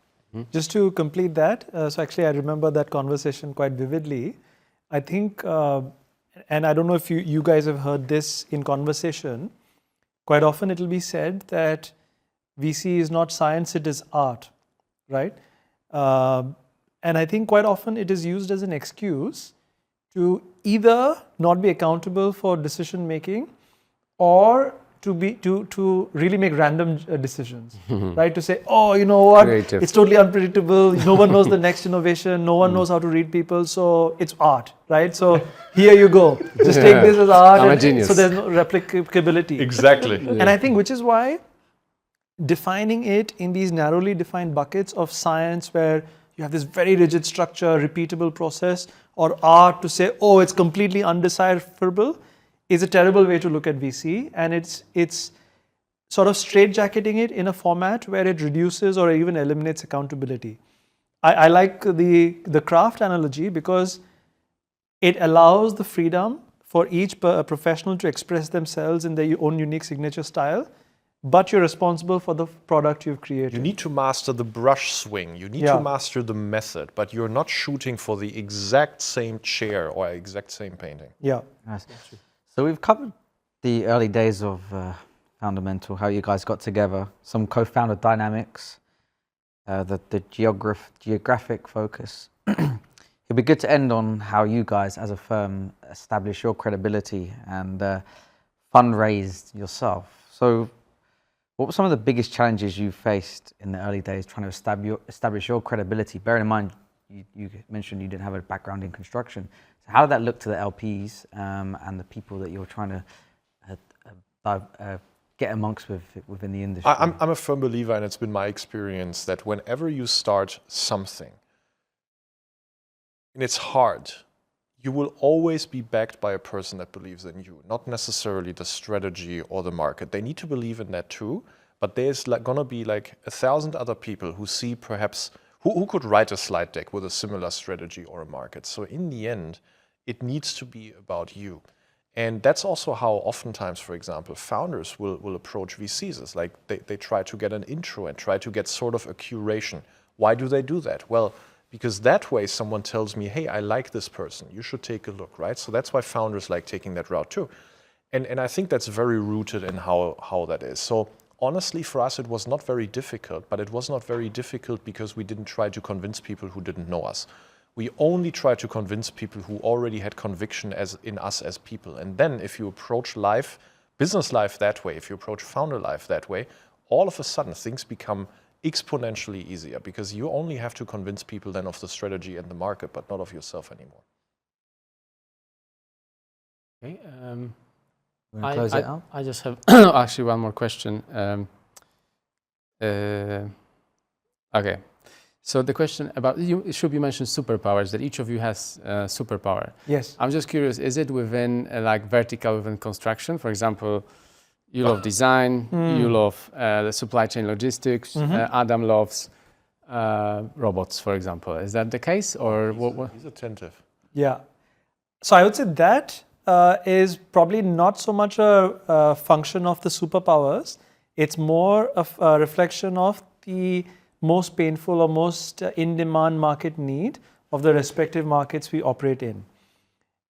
Just to complete that, so actually I remember that conversation quite vividly. I think, and I don't know if you guys have heard this in conversation, quite often it'll be said that VC is not science, it is art, right? And I think quite often it is used as an excuse to either not be accountable for decision making or to really make random decisions, right? To say, oh, you know what, Creative. It's totally unpredictable. No one knows the next innovation. No one knows how to read people. So it's art, right? So here you go. Just take this as art. I'm a genius. So there's no replicability. Exactly. And I think which is why defining it in these narrowly defined buckets of science where you have this very rigid structure, repeatable process, or art to say, oh, it's completely undecipherable, is a terrible way to look at VC, and it's sort of straitjacketing it in a format where it reduces or even eliminates accountability. I like the craft analogy because it allows the freedom for each professional to express themselves in their own unique signature style, but you're responsible for the product you've created. You need to master the brush swing. You need to master the method, but you're not shooting for the exact same chair or exact same painting. Yeah. Nice. So we've covered the early days of Foundamental, how you guys got together, some co-founder dynamics, the geographic focus. It'd be good to end on how you guys as a firm establish your credibility and fundraised yourself. So what were some of the biggest challenges you faced in the early days trying to establish your credibility? Bearing in mind, you mentioned you didn't have a background in construction. So how did that look to the LPs and the people that you're trying to get amongst within the industry? I'm a firm believer, and it's been my experience, that whenever you start something, and it's hard, you will always be backed by a person that believes in you, not necessarily the strategy or the market. They need to believe in that too, but there's going to be like 1,000 other people who see perhaps, who could write a slide deck with a similar strategy or a market. So in the end, it needs to be about you. And that's also how oftentimes, for example, founders will approach VCs. It's like they try to get an intro and try to get sort of a curation. Why do they do that? Well, because that way someone tells me, hey, I like this person, you should take a look, right? So that's why founders like taking that route too. And I think that's very rooted in how that is. So honestly, for us, it was not very difficult, but it was not very difficult because we didn't try to convince people who didn't know us. We only tried to convince people who already had conviction in us as people. And then if you approach life, business life that way, if you approach founder life that way, all of a sudden things become exponentially easier because you only have to convince people then of the strategy and the market, but not of yourself anymore. Okay. We're gonna close it out. I just have actually one more question. Okay. So the question about you, Shub, you mentioned superpowers, that each of you has superpower. Yes. I'm just curious, is it within like vertical within construction? For example, you love design, you love the supply chain logistics, Adam loves robots, for example. Is that the case, or what? He's attentive. Yeah. So I would say that is probably not so much a function of the superpowers. It's more of a reflection of the most painful or most in-demand market need of the respective markets we operate in.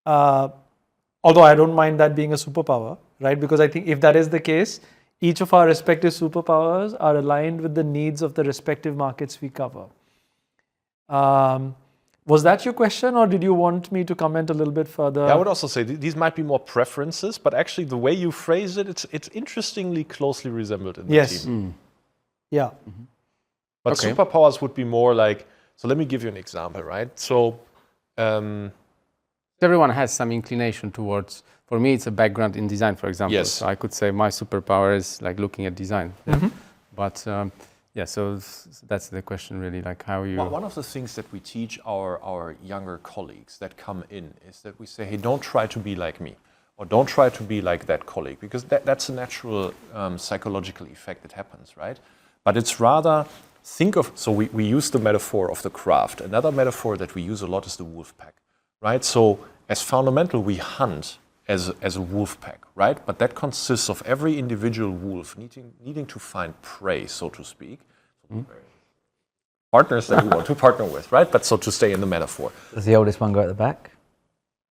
Although I don't mind that being a superpower, right? Because I think if that is the case, each of our respective superpowers are aligned with the needs of the respective markets we cover. Was that your question, or did you want me to comment a little bit further? Yeah, I would also say these might be more preferences, but actually the way you phrase it, it's interestingly closely resembled in the team. Yeah. But Okay. superpowers would be more like, so let me give you an example, right? So Everyone has some inclination towards, for me, it's a background in design, for example. Yes. So I could say my superpower is like looking at design. But yeah, so that's the question really, like how you... one of the things that we teach our younger colleagues that come in is that we say, hey, don't try to be like me, or don't try to be like that colleague, because that's a natural psychological effect that happens, right? But it's rather, think of, so we use the metaphor of the craft. Another metaphor that we use a lot is the wolf pack, right? So as Foundamental, we hunt as a wolf pack, right? But that consists of every individual wolf needing to find prey, so to speak. Partners that we want to partner with, right? But so to stay in the metaphor. Does the oldest one go at the back?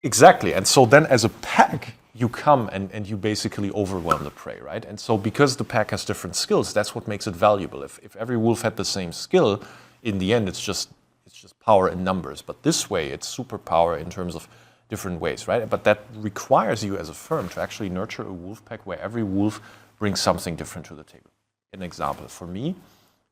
Exactly. And so then as a pack, you come and you basically overwhelm the prey, right? And so because the pack has different skills, that's what makes it valuable. If every wolf had the same skill, in the end, it's just power in numbers. But this way, it's superpower in terms of different ways, right? But that requires you as a firm to actually nurture a wolf pack where every wolf brings something different to the table. An example for me,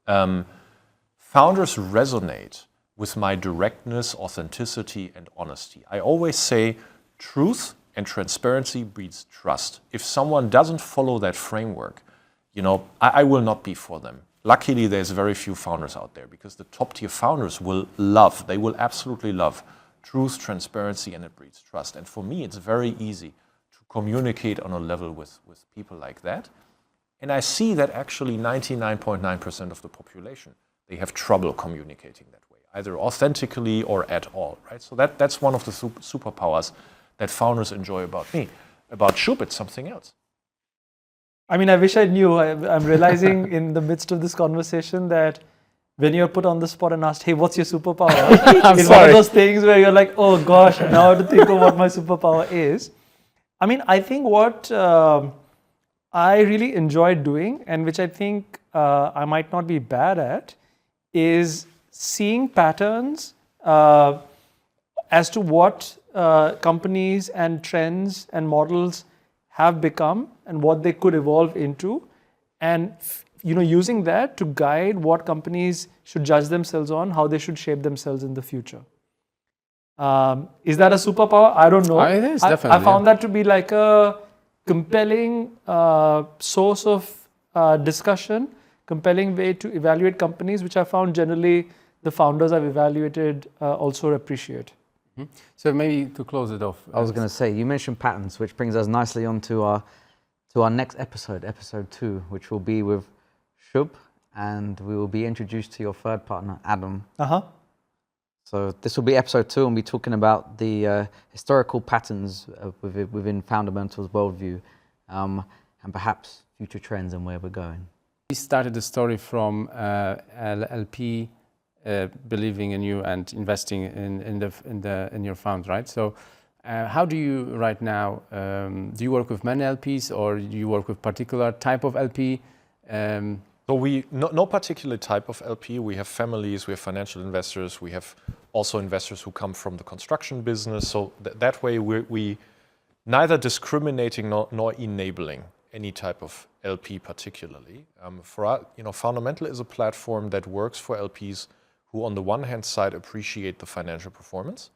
founders resonate with my directness, authenticity, and honesty. I always say truth and transparency breeds trust. If someone doesn't follow that framework, I will not be for them. Luckily, there's very few founders out there because the top tier founders they will absolutely love truth, transparency, and it breeds trust. And for me, it's very easy to communicate on a level with people like that. And I see that actually 99.9% of the population, they have trouble communicating that way, either authentically or at all, right? So that's one of the superpowers that founders enjoy about me. About Shub, it's something else. I mean, I wish I knew. I'm realizing in the midst of this conversation that when you're put on the spot and asked, hey, what's your superpower? It's one of those things where you're like, oh gosh, now I have to think of what my superpower is. I mean, I think what I really enjoy doing, and which I think I might not be bad at, is seeing patterns as to what companies and trends and models have become and what they could evolve into, and using that to guide what companies should judge themselves on, how they should shape themselves in the future. Is that a superpower? I don't know. It is, definitely. I found that to be like a compelling source of discussion, compelling way to evaluate companies, which I found generally the founders I've evaluated also appreciate. So maybe to close it off. I was going to say, you mentioned patterns, which brings us nicely on to our next episode, episode 2, which will be with Shub, and we will be introduced to your third partner, Adam. So this will be episode 2, and we'll be talking about the historical patterns within Fundamental's worldview, and perhaps future trends and where we're going. We started the story from LP believing in you and investing in your fund, right? So, how do you right now? Do you work with many LPs, or do you work with particular type of LP? So no particular type of LP. We have families, we have financial investors, we have also investors who come from the construction business. So that way we neither discriminating nor enabling any type of LP particularly. For us, Foundamental is a platform that works for LPs who on the one hand side appreciate the financial performance,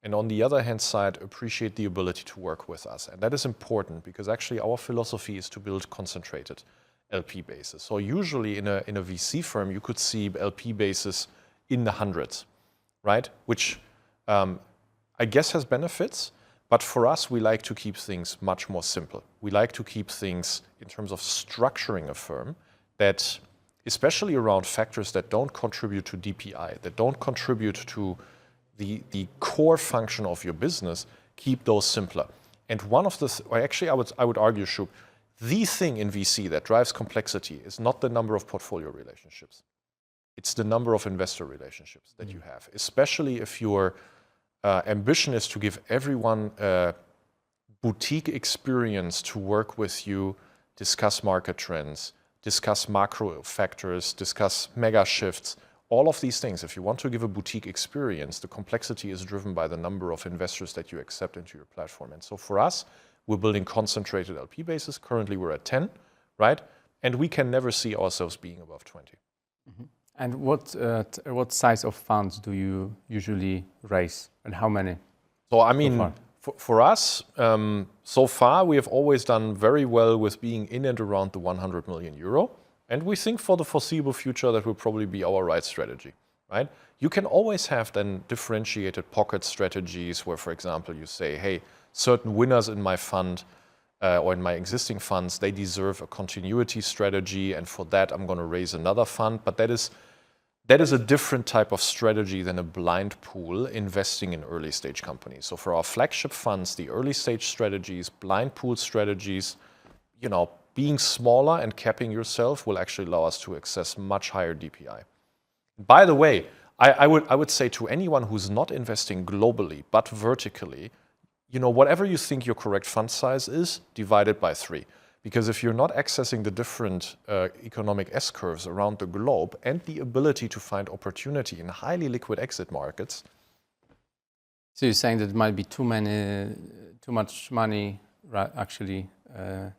and on the other hand side appreciate the ability to work with us. And that is important because actually our philosophy is to build concentrated LP bases. So usually in a VC firm, you could see LP bases in the hundreds, right? Which I guess has benefits, but for us, we like to keep things much more simple. We like to keep things in terms of structuring a firm that, especially around factors that don't contribute to DPI, that don't contribute to the core function of your business, keep those simpler. And one of the, actually I would argue, Shub, the thing in VC that drives complexity is not the number of portfolio relationships. It's the number of investor relationships that you have, especially if your ambition is to give everyone a boutique experience to work with you, discuss market trends, discuss macro factors, discuss mega shifts, all of these things. If you want to give a boutique experience, the complexity is driven by the number of investors that you accept into your platform. And so for us, we're building concentrated LP bases. Currently, we're at 10, right? And we can never see ourselves being above 20. Mm-hmm. And what size of funds do you usually raise, and how many? So I mean, for us, so far we have always done very well with being in and around the 100 million euro. And we think for the foreseeable future that will probably be our right strategy, right? You can always have then differentiated pocket strategies where, for example, you say, hey, certain winners in my fund or in my existing funds, they deserve a continuity strategy, and for that I'm going to raise another fund. But that is a different type of strategy than a blind pool investing in early stage companies. So for our flagship funds, the early stage strategies, blind pool strategies, being smaller and capping yourself will actually allow us to access much higher DPI. By the way, I would say to anyone who's not investing globally but vertically, whatever you think your correct fund size is, divide it by 3. Because if you're not accessing the different economic S-curves around the globe and the ability to find opportunity in highly liquid exit markets. So you're saying that it might be too much money actually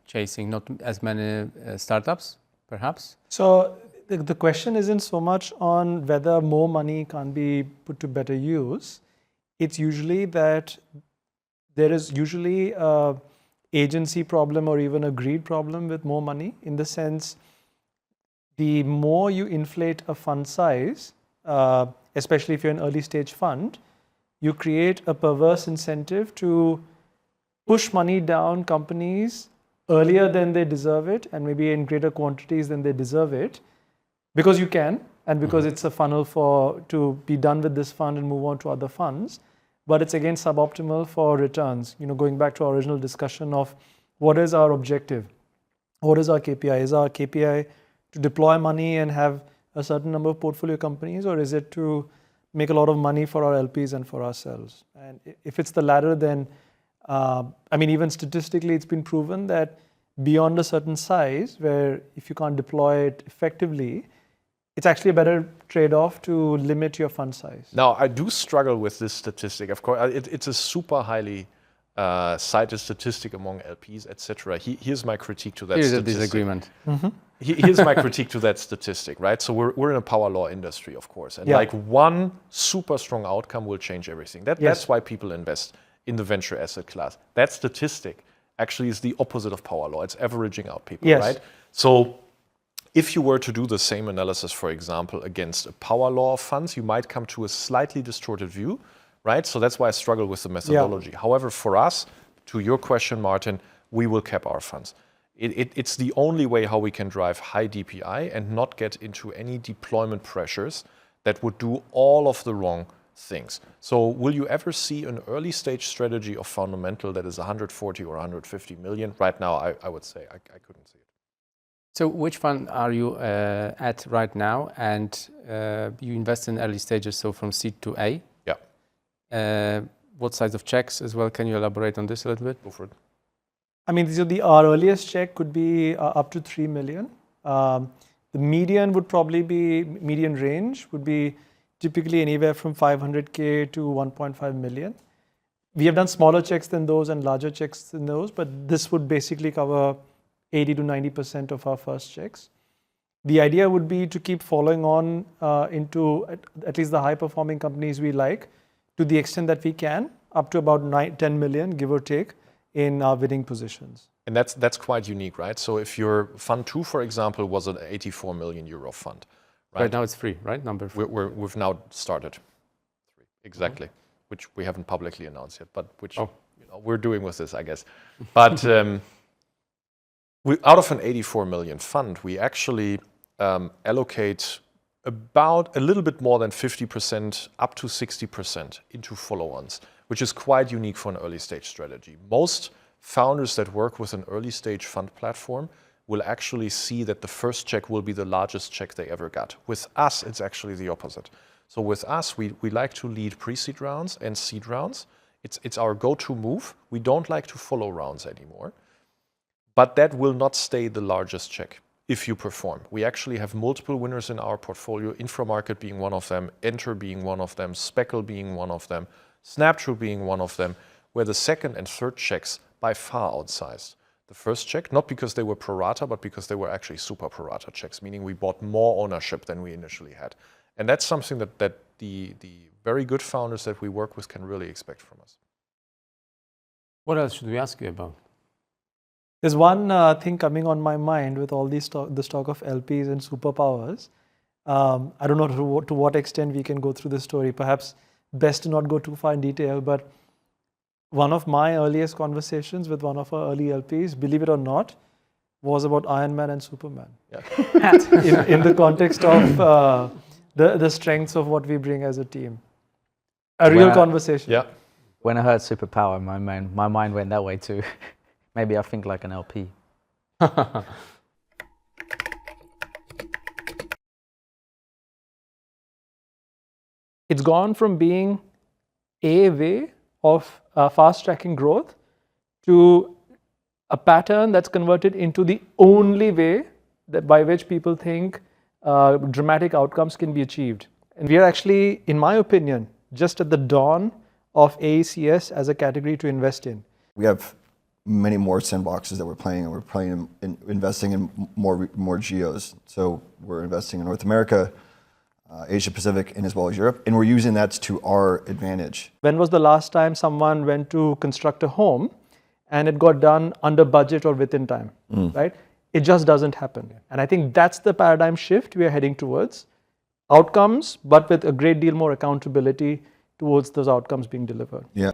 chasing not as many startups, perhaps? So the question isn't so much on whether more money can be put to better use. It's usually that there is usually a agency problem or even a greed problem with more money, in the sense the more you inflate a fund size, especially if you're an early stage fund, you create a perverse incentive to push money down companies earlier than they deserve it, and maybe in greater quantities than they deserve it, because you can, and because it's a funnel to be done with this fund and move on to other funds. But it's again suboptimal for returns. Going back to our original discussion of what is our objective? What is our KPI? Is our KPI to deploy money and have a certain number of portfolio companies, or is it to make a lot of money for our LPs and for ourselves? And if it's the latter, then even statistically, it's been proven that beyond a certain size, where if you can't deploy it effectively, it's actually a better trade-off to limit your fund size. Now, I do struggle with this statistic. Of course, it's a super highly cited statistic among LPs, etc. Here's my critique to that Here's statistic. a disagreement. Mm-hmm. Here's my critique to that statistic, right? So we're in a power law industry, of course. And like one super strong outcome will change everything. That's why people invest in the venture asset class. That statistic actually is the opposite of power law. It's averaging out people, right? So if you were to do the same analysis, for example, against a power law of funds, you might come to a slightly distorted view, right? So that's why I struggle with the methodology. However, for us, to your question, Martin, we will cap our funds. It's the only way how we can drive high DPI and not get into any deployment pressures that would do all of the wrong things. So will you ever see an early stage strategy of Foundamental that is 140 or 150 million? Right now, I would say I couldn't see it. So which fund are you at right now? And you invest in early stages, so from seed to A. Yeah. What size of checks as well? Can you elaborate on this a little bit? Go for it. I mean, our earliest check could be up to 3 million. The median range would be typically anywhere from 500K to 1.5 million. We have done smaller checks than those and larger checks than those, but this would basically cover 80 to 90% of our first checks. The idea would be to keep following on into at least the high-performing companies we like, to the extent that we can, up to about 10 million, give or take, in our winning positions. And that's quite unique, right? So if your Fund 2, for example, was an 84 million euro fund, Right now it's free, right? Number 3. we've now started. Exactly. Which we haven't publicly announced yet, but which we're doing with this, I guess. But out of an 84 million fund, we actually allocate about a little bit more than 50%, up to 60% into follow-ons, which is quite unique for an early stage strategy. Most founders that work with an early stage fund platform will actually see that the first check will be the largest check they ever got. With us, it's actually the opposite. So with us, we like to lead pre-seed rounds and seed rounds. It's our go-to move. We don't like to follow rounds anymore. But that will not stay the largest check if you perform. We actually have multiple winners in our portfolio, Inframarket being one of them, Enter being one of them, Speckle being one of them, Snaptrue being one of them, where the second and third checks by far outsized the first check, not because they were pro rata, but because they were actually super pro rata checks, meaning we bought more ownership than we initially had. And that's something that the very good founders that we work with can really expect from us. What else should we ask you about? There's one thing coming on my mind with all these the stock of LPs and superpowers. I don't know to what extent we can go through the story. Perhaps best to not go too far in detail, but one of my earliest conversations with one of our early LPs, believe it or not, was about Iron Man and Superman. Yeah. in the context of the strengths of what we bring as a team. A real conversation. Yeah. When I heard superpower, my mind went that way too. Maybe I think like an LP. It's gone from being a way of fast-tracking growth to a pattern that's converted into the only way that by which people think dramatic outcomes can be achieved. And we are actually, in my opinion, just at the dawn of AECS as a category to invest in. We have many more sandboxes that we're playing, and we're playing investing in more geos. So we're investing in North America, Asia Pacific, and as well as Europe, and we're using that to our advantage. When was the last time someone went to construct a home and it got done under budget or within time, right? It just doesn't happen. And I think that's the paradigm shift we are heading towards. Outcomes, but with a great deal more accountability towards those outcomes being delivered. Yeah.